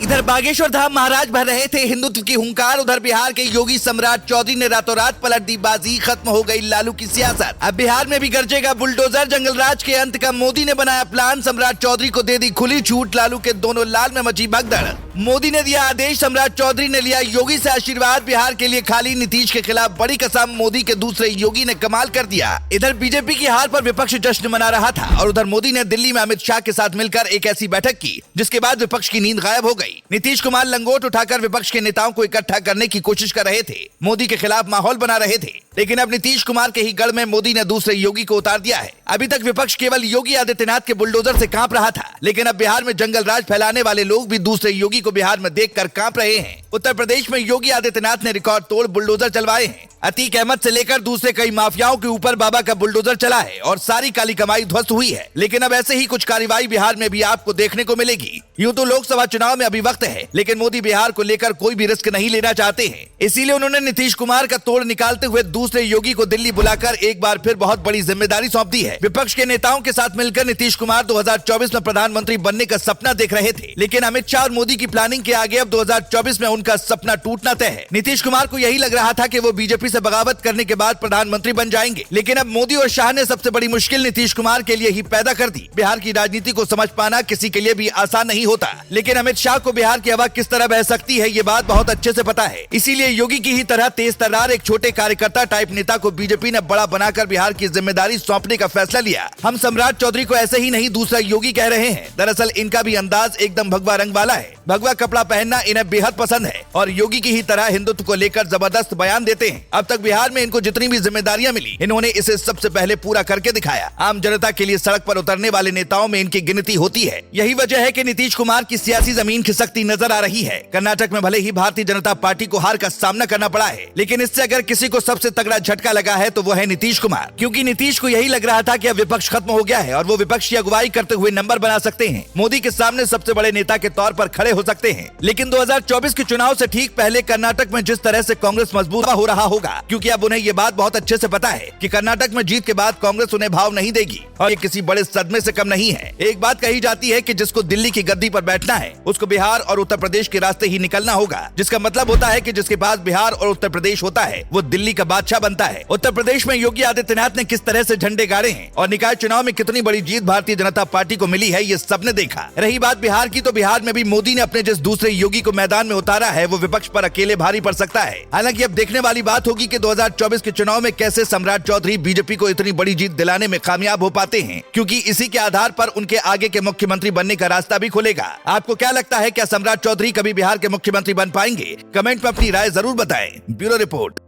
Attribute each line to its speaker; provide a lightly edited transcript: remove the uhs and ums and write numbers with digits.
Speaker 1: इधर बागेश्वर धाम महाराज भर रहे थे हिंदुत्व की हुंकार। उधर बिहार के योगी सम्राट चौधरी ने रातों रात पलट दी बाजी। खत्म हो गई लालू की सियासत। अब बिहार में भी गरजेगा बुलडोजर। जंगल राज के अंत का मोदी ने बनाया प्लान। सम्राट चौधरी को दे दी खुली छूट। लालू के दोनों लाल में मची भगदड़। मोदी ने दिया आदेश, सम्राट चौधरी ने लिया योगी से आशीर्वाद। बिहार के लिए खाली नीतीश के खिलाफ बड़ी कसम। मोदी के दूसरे योगी ने कमाल कर दिया। इधर बीजेपी की हार पर विपक्ष जश्न मना रहा था और उधर मोदी ने दिल्ली में अमित शाह के साथ मिलकर एक ऐसी बैठक की जिसके बाद विपक्ष की नींद गायब हो गई। नीतीश कुमार लंगोट उठाकर विपक्ष के नेताओं को इकट्ठा करने की कोशिश कर रहे थे, मोदी के खिलाफ माहौल बना रहे थे, लेकिन अब नीतीश कुमार के ही गढ़ में मोदी ने दूसरे योगी को उतार दिया है। अभी तक विपक्ष केवल योगी आदित्यनाथ के बुलडोजर से कांप रहा था, लेकिन अब बिहार में जंगल राज फैलाने वाले लोग भी दूसरे योगी को बिहार में देखकर कांप रहे हैं। उत्तर प्रदेश में योगी आदित्यनाथ ने रिकॉर्ड तोड़ बुलडोजर चलवाए हैं। अतीक अहमद से लेकर दूसरे कई माफियाओं के ऊपर बाबा का बुलडोजर चला है और सारी काली कमाई ध्वस्त हुई है। लेकिन अब ऐसे ही कुछ कार्रवाई बिहार में भी आपको देखने को मिलेगी। यूं तो लोकसभा चुनाव में अभी वक्त है, लेकिन मोदी बिहार को लेकर कोई भी रिस्क नहीं लेना चाहते हैं। इसीलिए उन्होंने नीतीश कुमार का तोड़ निकालते हुए दूसरे योगी को दिल्ली बुलाकर एक बार फिर बहुत बड़ी जिम्मेदारी सौंप दी है। विपक्ष के नेताओं के साथ मिलकर नीतीश कुमार 2024 में प्रधानमंत्री बनने का सपना देख रहे थे, लेकिन अमित शाह और मोदी की प्लानिंग के आगे अब 2024 में उनका सपना टूटना तय है। नीतीश कुमार को यही लग रहा था कि वो बीजेपी से बगावत करने के बाद प्रधानमंत्री बन जाएंगे, लेकिन अब मोदी और शाह ने सबसे बड़ी मुश्किल नीतीश कुमार के लिए ही पैदा कर दी। बिहार की राजनीति को समझ पाना किसी के लिए भी आसान नहीं होता, लेकिन अमित शाह को बिहार की हवा किस तरह बह सकती है ये बात बहुत अच्छे से पता है। इसीलिए योगी की ही तरह तेज तर्रार एक छोटे कार्यकर्ता टाइप नेता को बीजेपी ने बड़ा बनाकर बिहार की जिम्मेदारी सौंपने का फैसला लिया। हम सम्राट चौधरी को ऐसे ही नहीं दूसरा योगी कह रहे हैं। दरअसल इनका भी अंदाज एकदम भगवा रंग वाला है। भगवा कपड़ा पहनना इन्हें बेहद पसंद है और योगी की ही तरह हिंदुत्व को लेकर जबरदस्त बयान देते हैं। अब तक बिहार में इनको जितनी भी जिम्मेदारियां मिली, इन्होंने इसे सबसे पहले पूरा करके दिखाया। आम जनता के लिए सड़क पर उतरने वाले नेताओं में इनकी गिनती होती है। यही वजह है कि नीतीश कुमार की सियासी जमीन खिसकती नजर आ रही है। कर्नाटक में भले ही भारतीय जनता पार्टी को हार का सामना करना पड़ा है, लेकिन इससे अगर किसी को सबसे तगड़ा झटका लगा है तो वो है नीतीश कुमार, क्योंकि नीतीश को यही लग रहा था कि अब विपक्ष खत्म हो गया है और वो विपक्ष की अगुवाई करते हुए नंबर बना सकते हैं, मोदी के सामने सबसे बड़े नेता के तौर पर खड़े हो सकते हैं। लेकिन 2024 के चुनाव से ठीक पहले कर्नाटक में जिस तरह से कांग्रेस मजबूत हो रहा होगा, क्योंकि अब उन्हें ये बात बहुत अच्छे से पता है कि कर्नाटक में जीत के बाद कांग्रेस उन्हें भाव नहीं देगी और ये किसी बड़े सदमे से कम नहीं है। एक बात कही जाती है कि जिसको दिल्ली की गद्दी पर बैठना है उसको बिहार और उत्तर प्रदेश के रास्ते ही निकलना होगा, जिसका मतलब होता है कि जिसके पास बिहार और उत्तर प्रदेश होता है वो दिल्ली का बादशाह बनता है। उत्तर प्रदेश में योगी आदित्यनाथ ने किस तरह से झंडे गाड़े हैं और निकाय चुनाव में कितनी बड़ी जीत भारतीय जनता पार्टी को मिली है, ये सबने देखा। रही बात बिहार की, तो बिहार में भी मोदी ने अपने जिस दूसरे योगी को मैदान में उतारा है वो विपक्ष पर अकेले भारी पड़ सकता है। हालांकि अब देखने वाली बात होगी कि 2024 के चुनाव में कैसे सम्राट चौधरी बीजेपी को इतनी बड़ी जीत दिलाने में कामयाब हो पाते हैं, क्योंकि इसी के आधार पर उनके आगे के मुख्यमंत्री बनने का रास्ता भी खुलेगा। आपको क्या लगता है, क्या सम्राट चौधरी कभी बिहार के मुख्यमंत्री बन पाएंगे? कमेंट में अपनी राय जरूर बताएं। Bureau report.